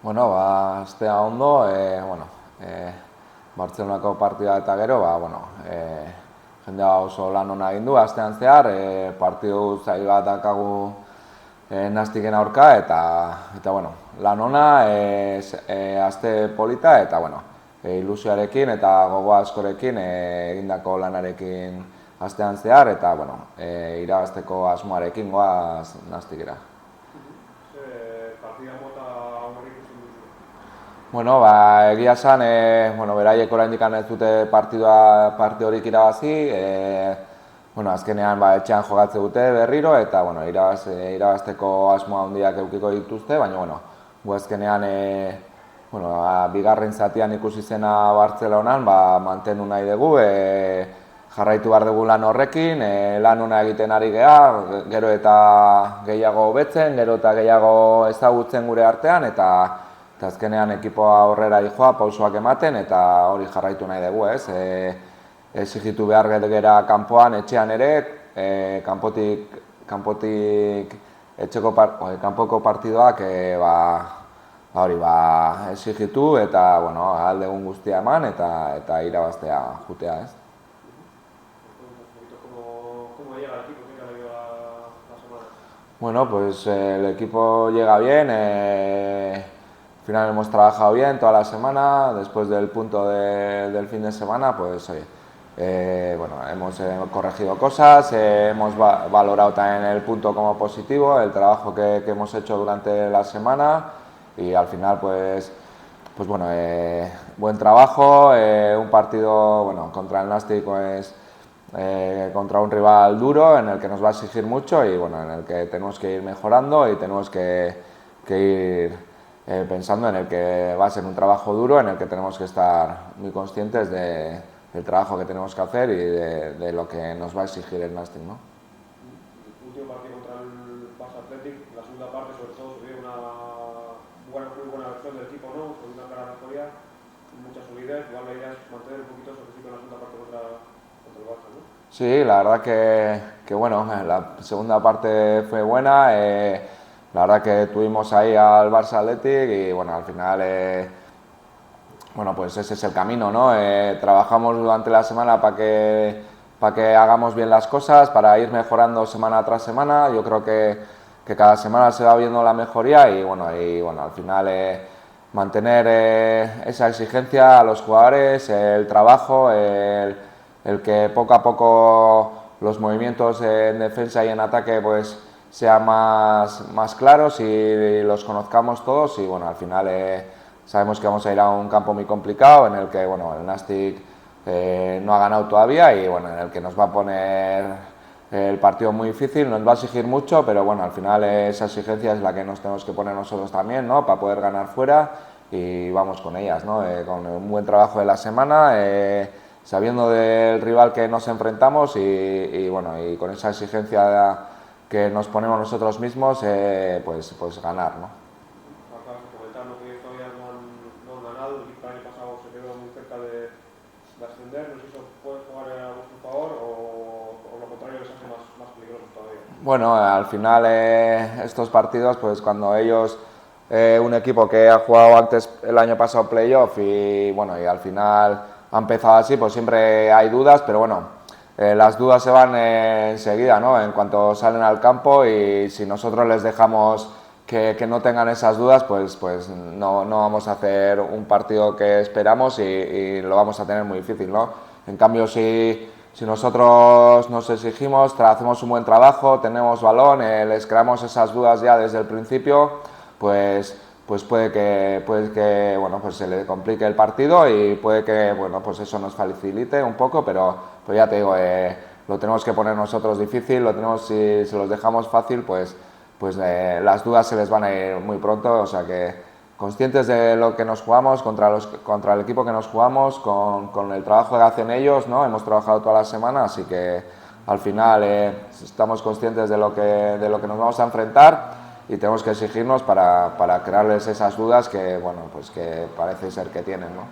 Bueno, astea ondo, Bartzelonako partida eta gero, jendea oso lan ona egin du astean zehar, partidu zail bat dakagu Nastiken aurka eta lan ona, aste polita eta ilusioarekin eta gogo askorekin egindako lanarekin astean zehar eta irabazteko asmoarekin goaz Nastikera. Partida mota hori ikusten duzu? Egia esan, beraiek oraindik ez dute partidu horik irabazi, azkenean etxean jogatze dute berriro eta irabazteko asmoa handiak edukiko dituzte, baina gu azkenean bigarren zatian ikusi zena Bartzelonan mantendu nahi dugu, jarraitu behar dugu lan horrekin, lan ona egiten ari geha, gero eta gehiago hobetzen, gero eta gehiago ezagutzen gure artean eta azkenean ekipoa aurrera dijoa, pausoak ematen eta hori jarraitu nahi dugu, ez? Exigitu behar gera kanpoan, etxean ere, kanpotik etxeko kanpoko partidoak exigitu eta ahal dugun guztia eman eta irabaztea jutea, ez? ¿Cómo llega el equipo? ¿Qué tal ha ido la semana? Bueno, pues el equipo llega bien, al final hemos trabajado bien toda la semana, después del punto del fin de semana, pues oye, hemos corregido cosas, hemos valorado también el punto como positivo, el trabajo que hemos hecho durante la semana y al final buen trabajo, un partido contra el Nastic contra un rival duro en el que nos va a exigir mucho y en el que tenemos que ir mejorando y tenemos que ir pensando en el que va a ser un trabajo duro en el que tenemos que estar muy conscientes del trabajo que tenemos que hacer y de lo que nos va a exigir el Nastic, ¿no? El último partido contra el Barça Athletic, la segunda parte sobre todo se vio una muy buena versión del equipo, ¿no? Con una clara mejoría, mucha solidez, igual la idea es mantener un poquito eso que sí con la segunda parte contra el Barça, ¿no? Sí, la verdad que la segunda parte fue buena, la verdad que tuvimos ahí al Barça Athletic y al final pues ese es el camino, ¿no? Trabajamos durante la semana para que hagamos bien las cosas, para ir mejorando semana tras semana. Yo creo que cada semana se va viendo la mejoría y al final mantener esa exigencia a los jugadores, el trabajo, el que poco a poco los movimientos en defensa y en ataque pues sean más claros y los conozcamos todos y al final sabemos que vamos a ir a un campo muy complicado en el que el Nastic no ha ganado todavía y en el que nos va a poner el partido muy difícil, nos va a exigir mucho, pero al final esa exigencia es la que nos tenemos que poner nosotros también, ¿no? Para poder ganar fuera y vamos con ellas, ¿no? Con un buen trabajo de la semana, sabiendo del rival que nos enfrentamos y con esa exigencia que nos ponemos nosotros mismos, pues ganar, ¿no? Acabas de comentar que todavía no han ganado, el equipo el año pasado se quedó muy cerca de ascender, no sé si eso puede jugar a vuestro favor o lo contrario les hace más peligrosos todavía. Al final estos partidos, pues cuando ellos, un equipo que ha jugado antes el año pasado playoff y al final ha empezado así, pues siempre hay dudas, pero las dudas se van enseguida, ¿no? En cuanto salen al campo y si nosotros les dejamos que no tengan esas dudas, pues no vamos a hacer un partido que esperamos y lo vamos a tener muy difícil, ¿no? En cambio, si nosotros nos exigimos, hacemos un buen trabajo, tenemos balón, les creamos esas dudas ya desde el principio, pues puede que se le complique el partido y puede que pues eso nos facilite un poco, pero ya te digo, lo tenemos que poner nosotros difícil, si se los dejamos fácil, pues las dudas se les van a ir muy pronto, o sea que conscientes de lo que nos jugamos, contra el equipo que nos jugamos, con el trabajo que hacen ellos, ¿no? Hemos trabajado toda la semana, así que al final estamos conscientes de lo que nos vamos a enfrentar y tenemos que exigirnos para crearles esas dudas que, que parece ser que tienen, ¿no?